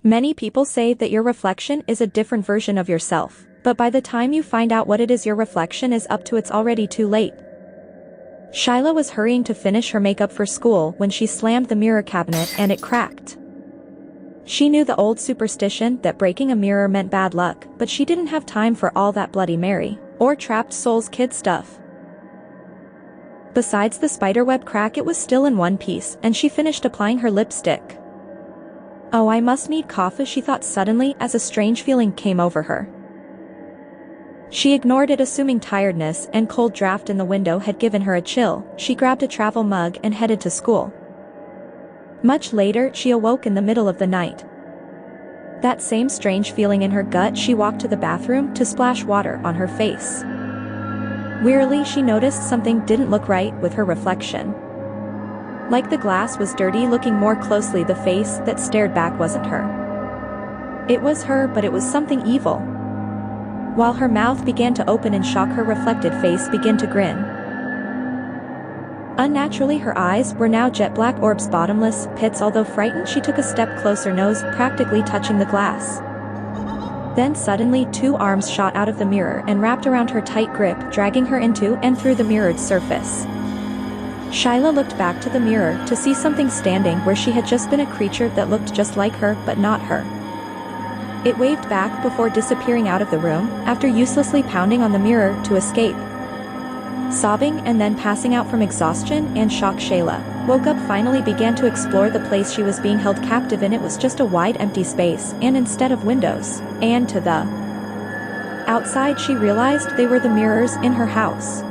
Many people say that your reflection is a different version of yourself, but by the time you find out what it is your reflection is up to, it's already too late. Shyla was hurrying to finish her makeup for school when she slammed the mirror cabinet and it cracked. She knew the old superstition that breaking a mirror meant bad luck, but she didn't have time for all that Bloody Mary or trapped souls kid stuff. Besides the spiderweb crack, it was still in one piece, and she finished applying her lipstick. Oh, I must need coffee, she thought suddenly as a strange feeling came over her. She ignored it, assuming tiredness and cold draft in the window had given her a chill. She grabbed a travel mug and headed to school. Much later, she awoke in the middle of the night. That same strange feeling in her gut, she walked to the bathroom to splash water on her face. Wearily, she noticed something didn't look right with her reflection. Like the glass was dirty. Looking more closely, the face that stared back wasn't her. It was her, but it was something evil. While her mouth began to open in shock, her reflected face began to grin. Unnaturally, her eyes were now jet black orbs, bottomless pits. Although frightened, she took a step closer, nose practically touching the glass. Then suddenly 2 arms shot out of the mirror and wrapped around her tight grip, dragging her into and through the mirrored surface. Shyla looked back to the mirror to see something standing where she had just been, a creature that looked just like her but not her. It waved back before disappearing out of the room after uselessly pounding on the mirror to escape. Sobbing and then passing out from exhaustion and shock, Shyla woke up, finally began to explore the place she was being held captive in. It was just a wide empty space, and instead of windows and to the outside, she realized they were the mirrors in her house.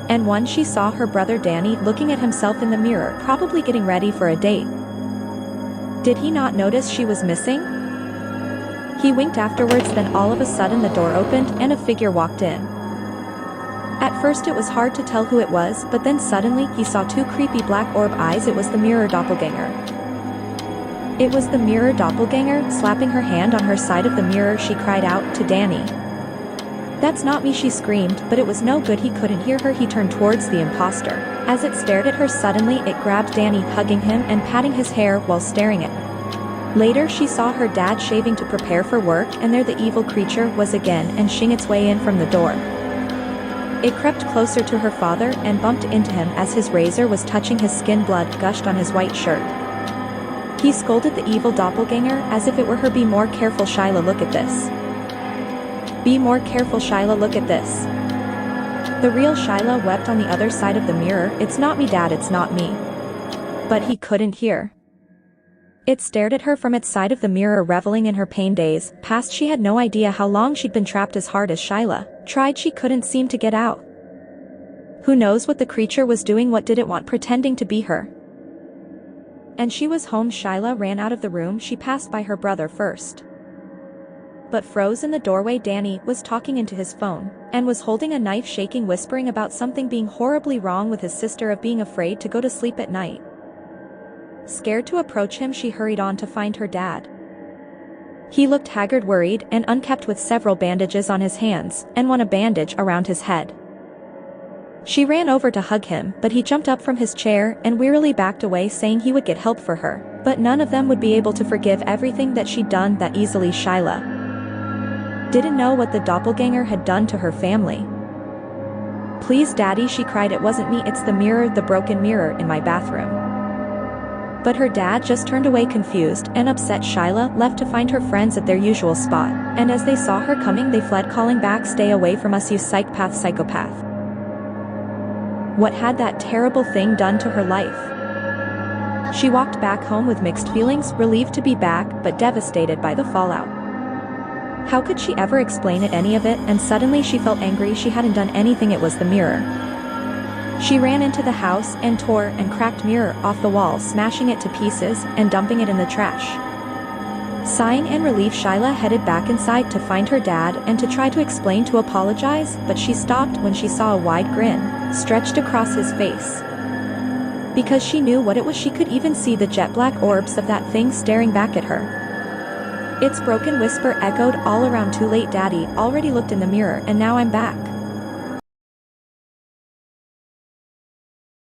And one she saw her brother Danny looking at himself in the mirror, probably getting ready for a date. Did he not notice she was missing? He winked afterwards, then all of a sudden the door opened and a figure walked in. At first it was hard to tell who it was, but then suddenly he saw 2 creepy black orb eyes. It was the mirror doppelganger. It was the mirror doppelganger. Slapping her hand on her side of the mirror, she cried out to Danny. "That's not me," she screamed, but it was no good. He couldn't hear her. He turned towards the imposter. As it stared at her, suddenly it grabbed Danny, hugging him and patting his hair while staring at him. Later she saw her dad shaving to prepare for work, and there the evil creature was again, and shing its way in from the door. It crept closer to her father and bumped into him as his razor was touching his skin. Blood gushed on his white shirt. He scolded the evil doppelganger as if it were her. "Be more careful, Shyla, look at this. Be more careful, Shyla, look at this." The real Shyla wept on the other side of the mirror. "It's not me, Dad, it's not me." But he couldn't hear. It stared at her from its side of the mirror, reveling in her pain. Days passed. She had no idea how long she'd been trapped. As hard as Shyla tried, she couldn't seem to get out. Who knows what the creature was doing? What did it want, pretending to be her? And she was home. Shyla ran out of the room. She passed by her brother first, but froze in the doorway. Danny was talking into his phone and was holding a knife, shaking, whispering about something being horribly wrong with his sister, of being afraid to go to sleep at night. Scared to approach him, she hurried on to find her dad. He looked haggard, worried, and unkempt, with several bandages on his hands and a bandage around his head. She ran over to hug him, but he jumped up from his chair and wearily backed away, saying he would get help for her, but none of them would be able to forgive everything that she'd done that easily. Shyla didn't know what the doppelganger had done to her family. "Please, Daddy," she cried, "it wasn't me, it's the mirror, the broken mirror in my bathroom." But her dad just turned away, confused and upset. Shyla left to find her friends at their usual spot, and as they saw her coming they fled, calling back, "Stay away from us, you psychopath." What had that terrible thing done to her life? She walked back home with mixed feelings, relieved to be back, but devastated by the fallout. How could she ever explain it, any of it? And suddenly she felt angry. She hadn't done anything, it was the mirror. She ran into the house and tore and cracked mirror off the wall, smashing it to pieces and dumping it in the trash. Sighing in relief, Shyla headed back inside to find her dad and to try to explain, to apologize, but she stopped when she saw a wide grin stretched across his face. Because she knew what it was. She could even see the jet black orbs of that thing staring back at her. Its broken whisper echoed all around. "Too late, Daddy, already looked in the mirror, and now I'm back."